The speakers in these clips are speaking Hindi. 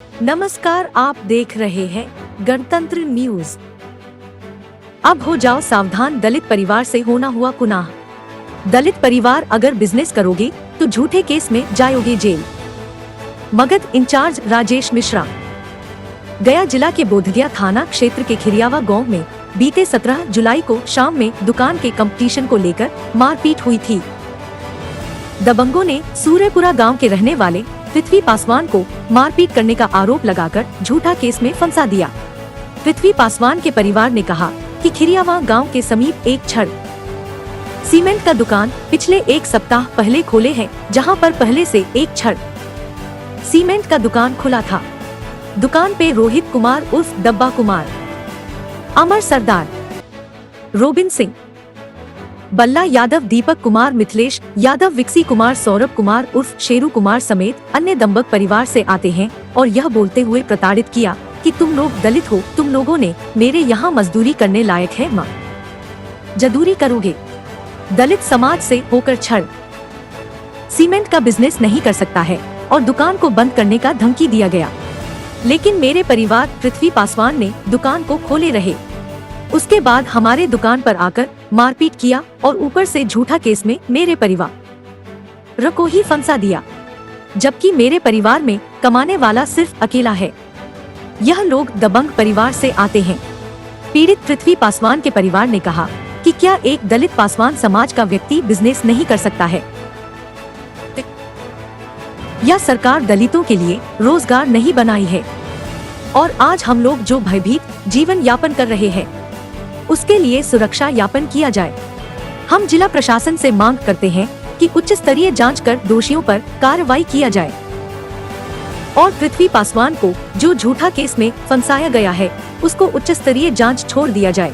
नमस्कार, आप देख रहे हैं गणतंत्र न्यूज। अब हो जाओ सावधान, दलित परिवार से होना हुआ गुनाह। दलित परिवार अगर बिजनेस करोगे तो झूठे केस में जाओगे जेल। मगध इंचार्ज राजेश मिश्रा। गया जिला के बोधगया थाना क्षेत्र के खिरियावा गांव में बीते 17 जुलाई को शाम में दुकान के कंपटीशन को लेकर मारपीट हुई थी। दबंगों ने सूर्यपुरा गांव के रहने वाले पृथ्वी पासवान को मारपीट करने का आरोप लगाकर झूठा केस में फंसा दिया। पृथ्वी पासवान के परिवार ने कहा कि खिरियावा गांव के समीप एक छड़ सीमेंट का दुकान पिछले एक सप्ताह पहले खोले हैं, जहां पर पहले से एक छड़ सीमेंट का दुकान खुला था। दुकान पे रोहित कुमार उर्फ डब्बा कुमार, अमर सरदार, रोबिन सिंह, बल्ला यादव, दीपक कुमार, मिथिलेश यादव, विक्सी कुमार, सौरभ कुमार उर्फ शेरू कुमार समेत अन्य दंबक परिवार से आते हैं और यह बोलते हुए प्रताड़ित किया कि तुम लोग दलित हो, तुम लोगों ने मेरे यहाँ मजदूरी करने लायक है माँ जदूरी करोगे। दलित समाज से होकर छड़ सीमेंट का बिजनेस नहीं कर सकता है और दुकान को बंद करने का धमकी दिया गया। लेकिन मेरे परिवार पृथ्वी पासवान ने दुकान को खोले रहे। उसके बाद हमारे दुकान पर आकर मारपीट किया और ऊपर से झूठा केस में मेरे परिवार को ही फंसा दिया, जबकि मेरे परिवार में कमाने वाला सिर्फ अकेला है। यह लोग दबंग परिवार से आते हैं। पीड़ित पृथ्वी पासवान के परिवार ने कहा कि क्या एक दलित पासवान समाज का व्यक्ति बिजनेस नहीं कर सकता है, या सरकार दलितों के लिए रोजगार नहीं बनाई है, और आज हम लोग जो भयभीत जीवन यापन कर रहे हैं उसके लिए सुरक्षा यापन किया जाए। हम जिला प्रशासन से मांग करते हैं कि उच्च स्तरीय जांच कर दोषियों पर कार्रवाई किया जाए और पृथ्वी पासवान को जो झूठा केस में फंसाया गया है उसको उच्च स्तरीय जांच छोड़ दिया जाए।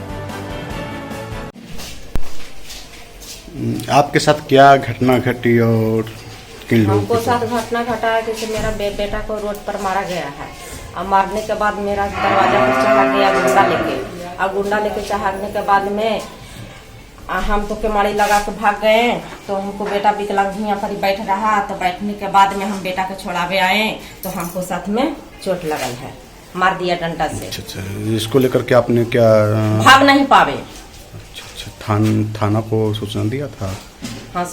आपके साथ क्या घटना घटी और किन लोगों हमको साथ घटना घटा है कि मेरा बेटा को रोड पर मारा गया है और मारने के बाद मेरा दरवाजा पर चढ़ा गया गुंडा लेके, और गुंडा लेके चढ़ाने के बाद में हम तो केमाड़ी लगा के भाग गए। तो हमको बेटा विकलांग यहाँ पर बैठ रहा, तो बैठने के बाद में हम बेटा को छोड़ावे आए तो हमको साथ में चोट लगल है, मार दिया डंडा से। अच्छा, इसको लेकर के आपने क्या भाग नहीं पावे? अच्छा, थाना को सूचना दिया था? हाँ,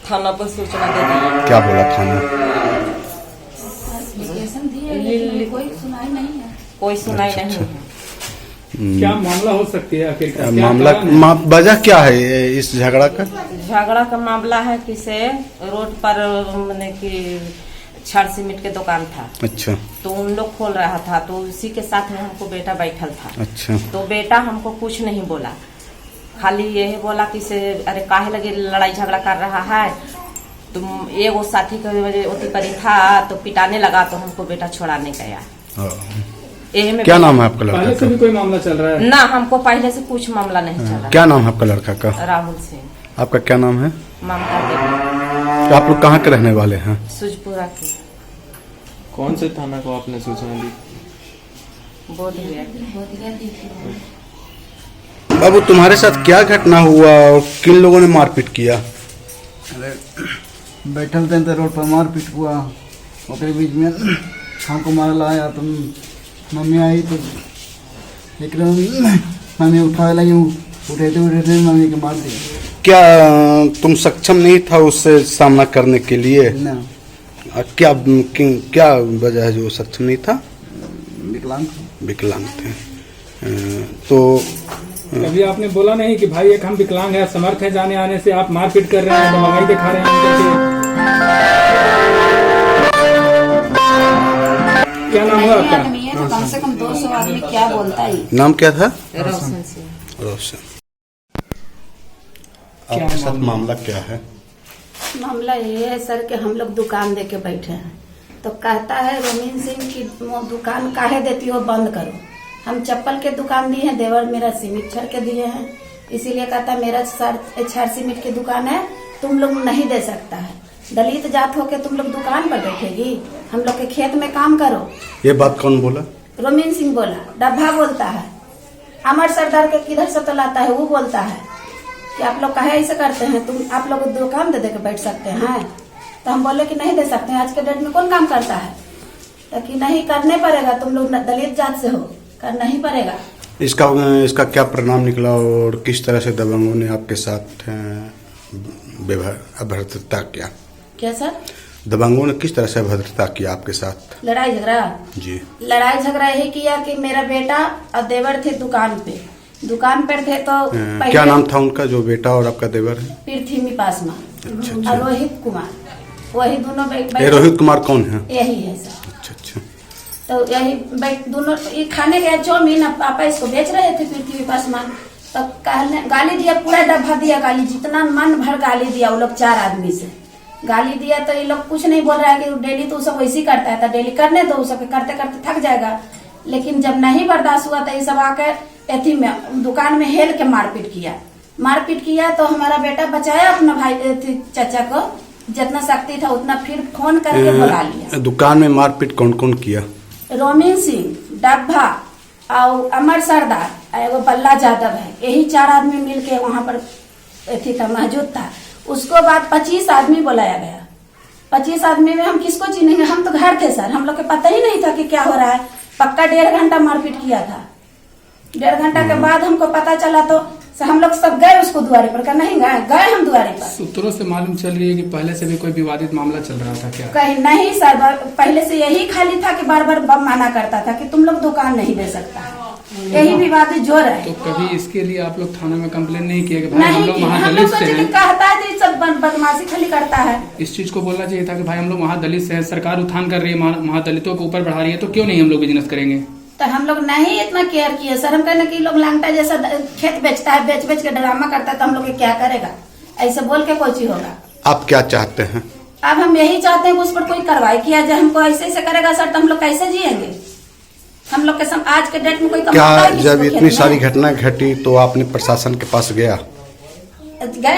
थाना पर सूचना दे दी। क्या बोला थाना? कोई सुनाई नहीं है। क्या मामला हो सकती है आखिर? मामला वजह क्या है इस झगड़ा का? झगड़ा का मामला है कि से रोड पर मैंने कि छड़ सीमेंट के दुकान था। अच्छा, तो उन लोग खोल रहा था, तो उसी के साथ में हमको बेटा बैठल था। अच्छा, तो बेटा हमको कुछ नहीं बोला, खाली यही बोला कि से अरे काहे लगे लड़ाई झगड़ा कर रहा है, तुम ये वो साथी के वजह ओती करी था, तो पिटाने लगा। तो हमको बेटा छोड़ाने गया। क्या नाम है आपका लड़का पहले से भी कोई मामला चल रहा है? ना, हमको पहले से कुछ मामला नहीं चला। क्या नाम है आपका लड़का का? राहुल सिंह। आपका क्या नाम है? ममता देवी। तो आप लोग कहाँ के रहने वाले हैं? सुजपुरा की। कौन से थाना को आपने सूचना दी? बोधगया। बाबू, तुम्हारे साथ क्या घटना हुआ और किन लोगों ने मारपीट किया? अरे बैठल थे तो रोड पर मारपीट हुआ, उसके बीच में हमको मारला आया। तुम मम्मी आई तो एक मम्मी उठाने लगी, उठे मम्मी को मार दिया। क्या तुम सक्षम नहीं था उससे सामना करने के लिए? ना, क्या वजह है जो सक्षम नहीं था? विकलांग थे। तो कभी आपने बोला नहीं कि भाई एक हम विकलांग है, समर्थ है जाने आने से, आप मारपीट कर रहे हैं, दमगाई दिखा रहे हैं? क्या नाम हुआ आपका? तो कम से कम 200 आदमी क्या बोलता है? नाम क्या था? रोशन सिंह। रोशन। आपके साथ मामला क्या है? मामला ये है सर कि हम लोग दुकान दे के बैठे हैं, तो कहता है रोमिन सिंह की दुकान काहे देती हो, बंद करो। हम चप्पल के दुकान दिए हैं, देवर मेरा सीमेंट छड़ के दिए हैं, इसीलिए कहता मेरा छड़ सीमेंट की दुकान है, तुम लोग नहीं दे सकता है। दलित जात होके तुम लोग दुकान पर बैठेगी, हम लोग के खेत में काम करो। ये बात कौन बोला? रोमिन सिंह बोला। डब्बा बोलता है। अमर सरदार के किधर से तो लाता है, वो बोलता है कि आप लोग काहे ऐसे करते हैं, तुम आप लोग दुकान दे के बैठ सकते हैं। तो हम बोले कि नहीं दे सकते हैं, आज के डेट में कौन काम करता है। ताकि नहीं करने पड़ेगा, तुम लोग दलित जात से हो, करना ही पड़ेगा। इसका क्या परिणाम निकला और किस तरह से दबंगों ने आपके साथ अभद्रता किया? क्या सर? दबंगों ने किस तरह से अभद्रता किया आपके साथ? लड़ाई झगड़ा? जी, लड़ाई झगड़ा यही किया कि मेरा बेटा और देवर थे दुकान पे थे तो क्या नाम था उनका, जो बेटा और आपका देवर है? पृथ्वी पासवान और रोहित कुमार, वही दोनों रोहित कुमार कौन है? यही है सर। अच्छा। तो यही दोनों ये खाने गए चाउमीन, पापा इसको बेच रहे थे पृथ्वी पासवान, तो गाली दिया, पूरा डब्बा दिया गाली, जितना मन भर गाली दिया। वो लोग 4 आदमी से गाली दिया तो ये लोग कुछ नहीं बोल रहा है कि डेली तो सब वैसे ही करता है, तो डेली करने दो, सब करते करते थक जाएगा। लेकिन जब नहीं बर्दाश्त हुआ तो ये सब आकर एथी में दुकान में हेल के मारपीट किया। तो हमारा बेटा बचाया अपना भाई चाचा को, जितना शक्ति था उतना, फिर फोन करके बुला लिया। दुकान में मारपीट कौन कौन किया? रोमिन सिंह, डब्बा और अमर सरदार, एगो बल्ला यादव है, यही 4 आदमी मिलके वहां पर एथी था, मौजूद था। उसको बाद 25 आदमी बुलाया गया। 25 आदमी में हम किसको चिनेंगे? हम तो घर थे सर, हम लोग को पता ही नहीं था कि क्या हो रहा है। पक्का 1.5 घंटा मारपीट किया था। 1.5 घंटा के बाद हमको पता चला तो हम लोग सब गए उसको द्वारे पर, नहीं गए हम द्वारे पर। सूत्रों से मालूम चल रही है कि पहले से भी कोई विवादित मामला चल रहा था क्या? कहीं नहीं सर, पहले से यही खाली था कि बार बार मना करता था कि तुम लोग दुकान नहीं दे सकता है, यही विवादित जोर है। तो कभी इसके लिए आप लोग थाना में कंप्लेन नहीं किए कि भाई हम लोग वहाँ हम लोग दलित से सोचे कि हैं? कहता है तो सब बदमाशी खाली करता है। इस चीज को बोलना चाहिए था कि भाई हम लोग वहाँ दलित से हैं, सरकार उत्थान कर रही है, वहाँ दलितों को ऊपर बढ़ा रही है, तो क्यों नहीं हम लोग बिजनेस करेंगे? तो हम लोग नहीं इतना केयर किए सर। हम कहने कि लोग लांगटा जैसा खेत बेचता है, बेच के ड्रामा करता है, तो हम लोग क्या करेगा? ऐसे बोल के कोई चीज होगा? आप क्या चाहते हैं? अब हम यही चाहते हैं कि उस पर कोई कार्रवाई किया जाए। हमको ऐसे करेगा सर तो हम लोग कैसे जिएंगे? हम लोग के आज के डेट में कोई क्या जब इतनी सारी घटना घटी तो आपने प्रशासन के पास गया? गए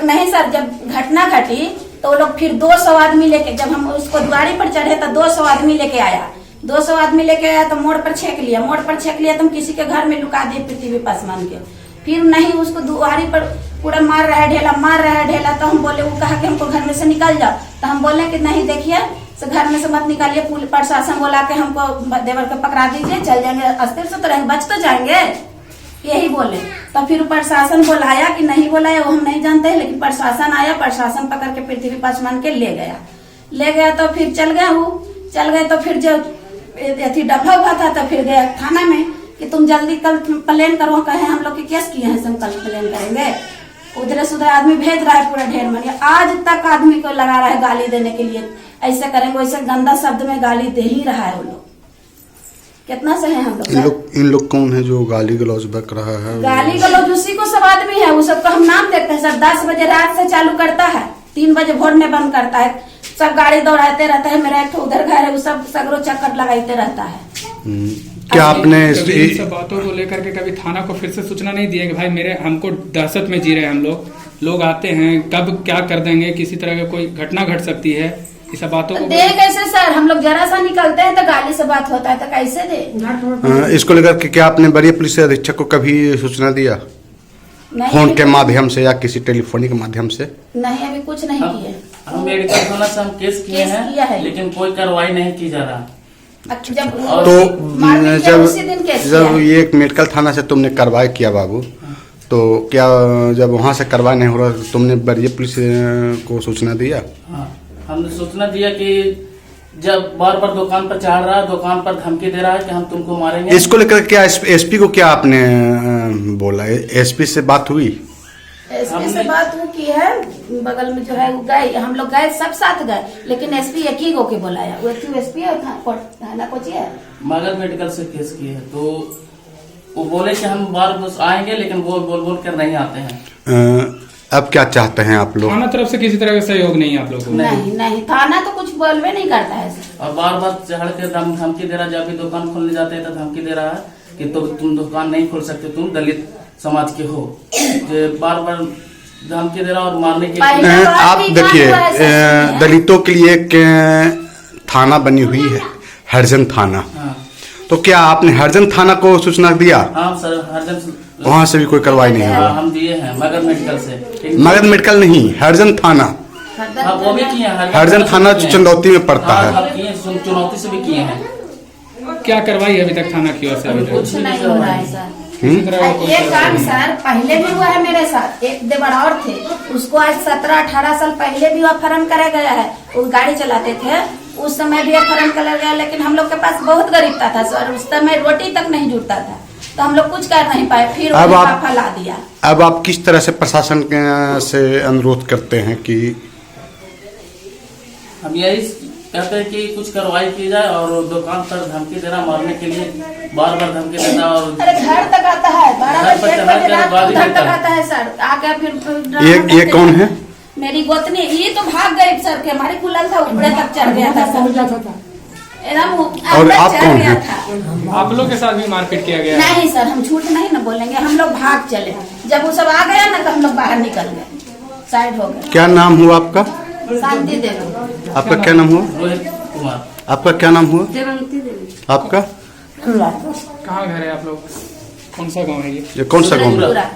नहीं सर, जब घटना घटी तो वो लोग फिर 200 आदमी लेके, जब हम उसको द्वारी पर चढ़े तो 200 आदमी लेके आया। 200 आदमी लेके आया तो मोड़ पर छेक लिया तो हम किसी के घर में लुका दिए पृथ्वी पासवान के। फिर नहीं, उसको दुआरी पर पूरा मार रहा है ढेला। तो हम बोले, वो कहा कि हमको घर में से निकल जाओ। तो हम बोले कि नहीं, देखिए घर में से मत निकालिए, प्रशासन बोला के हमको देवर को पकड़ा दीजिए, चल जाएंगे, अस्थिर से तो रहेंगे, बच तो जाएंगे, यही बोले। तो फिर प्रशासन बुलाया कि नहीं बुलाया वो हम नहीं जानते हैं, लेकिन प्रशासन आया, प्रशासन पकड़ के पृथ्वी पासवान के ले गया। तो फिर चल गए तो फिर जो डब्बा हुआ था तो फिर गया थाना में कि तुम जल्दी कल प्लान करो, कहे हम लोग के केस किए हैं, हम कल प्लान करेंगे। उधर से उधर आदमी भेज रहा है पूरा ढेर मनी, आज तक आदमी को लगा रहा है गाली देने के लिए, ऐसे करेंगे वैसे गंदा शब्द में गाली दे ही रहा है। वो लोग कितना सही है हम लोग? इन लोग कौन है जो गाली गलौज बक रहा है? गाली गलौज उसी को सब आदमी है, वो सबका हम नाम देखते हैं सर। 10 बजे रात से चालू करता है, 3 बजे भोर में बंद करता है, सब गाड़ी दौड़ाते रहता है। मेरा एक उधर घर है, वो सब सगरों चक्कर लगाते रहता है। क्या आपने इन सब बातों को लेकर के कभी थाना को फिर से सूचना नहीं दिया कि भाई हमको दहशत में जी रहे हैं लोग आते हैं, कब क्या कर देंगे, किसी तरह की कोई घटना घट सकती है, इस सब बातों को दे कैसे सर? हम लोग जरा सा निकलते हैं तो गाली से बात होता है, तो कैसे दे? इसको लेकर के क्या आपने वरीय पुलिस अधीक्षक को कभी सूचना दिया? फोन के माध्यम से या किसी टेलीफोनिक माध्यम से? नहीं, अभी कुछ नहीं किए। हम मेडिकल थाना से हम केस किए हैं, लेकिन कोई कार्रवाई नहीं की जा रहा। जब ये मेडिकल थाना से तुमने कार्रवाई किया बाबू, तो क्या जब वहाँ से कार्रवाई नहीं हो रहा तो तुमने वरीय पुलिस को सूचना दिया? हाँ, हमने सूचना दिया कि जब बार दुकान पर चढ़ रहा है, दुकान पर धमकी दे रहा है कि हम तुमको मारेंगे। इसको लेकर क्या एसपी को क्या आपने बोला? एसपी से बात हुई? एसपी से बात वो की है, बगल में जो है गए, हम लोग गए, सब साथ गए, लेकिन एसपी एक ही गो के बुलाया। वो एसपी है थाना कोची है, मगध मेडिकल से केस किए है, तो वो बोले कि हम बार आएंगे, लेकिन वो बोल कर नहीं आते हैं। अब क्या चाहते हैं आप लोग? थाना तरफ से किसी तरह का सहयोग नहीं है आप लोगों को? नहीं, थाना तो कुछ बोलवे नहीं करता है। और बार चढ़ के धमकी दे रहा है, जब भी दुकान खोलने जाते हैं तो धमकी दे रहा है कि तुम दुकान नहीं खोल सकते, तुम दलित समाज के हो। बार धमकी दे रहा और मारने के लिए। आप देखिए, दलितों के लिए एक थाना बनी हुई है, हरिजन थाना। हाँ। तो क्या आपने हरिजन थाना को सूचना दिया? हाँ सर, हरिजन वहाँ से भी कोई कार्रवाई नहीं हुआ? हम दिए हैं मगध मेडिकल से। मगध मेडिकल नहीं, हरिजन थाना। हाँ वो भी किए हैं। हरजन थाना चंदौती में पड़ता हाँ, है। हाँ, किए हैं, चुनौती से भी किए हैं। क्या कार्रवाई है अभी तक थाना की ओर से? अभी तक कुछ नहीं हो रहा है सर। किसी तरह का कोई ये कार्रवाई काम नहीं। सर पहले भी हुआ है मेरे साथ। एक देवर और थे, उसको आज 17-18 साल पहले भी अपहरण करा गया है। वो गाड़ी चलाते थे, उस समय भी अपहरण करा गया, लेकिन हम लोग के पास बहुत गरीबता था सर। उस समय रोटी तक नहीं जुटता था, तो हम लोग कुछ कर नहीं पाए। फिर अब वो आप- फैला दिया। अब आप किस तरह से प्रशासन से अनुरोध करते हैं कि हम यही कहते हैं कि कुछ कार्रवाई की जाए और दुकान पर धमकी देना, मारने के लिए बार बार धमकी देना। और अरे घर तक आता है, 12 घर पर बजे चढ़ा के रात बाद को ही घर देता तक है। आता है सर। आके फिर ये करते कौन हैं। है? मेरी गोतनी। ये तो भाग गई सर के, हमारी खुलल था, ऊपरे तक चढ़ गया था सर। एकदम और अंदर आप चढ़ कौन गया हैं? था। आप लोग के साथ भी मारपीट किया गया है? नहीं सर, हम झूठ नहीं ना बोलेंगे। हम लोग भाग चले। जब वो सब आ गया ना, तो हम लोग बाहर निकल गए, साइड हो गए। क्या नाम हुआ आपका? शांति देवी। आपका क्या नाम हुआ? रोहित कुमार। आपका क्या नाम हुआ? देवंती देवी। आपका कहाँ घर है आप लोग? कौन सा गाँव है ये? ये कौन सा गाँव है? पूरा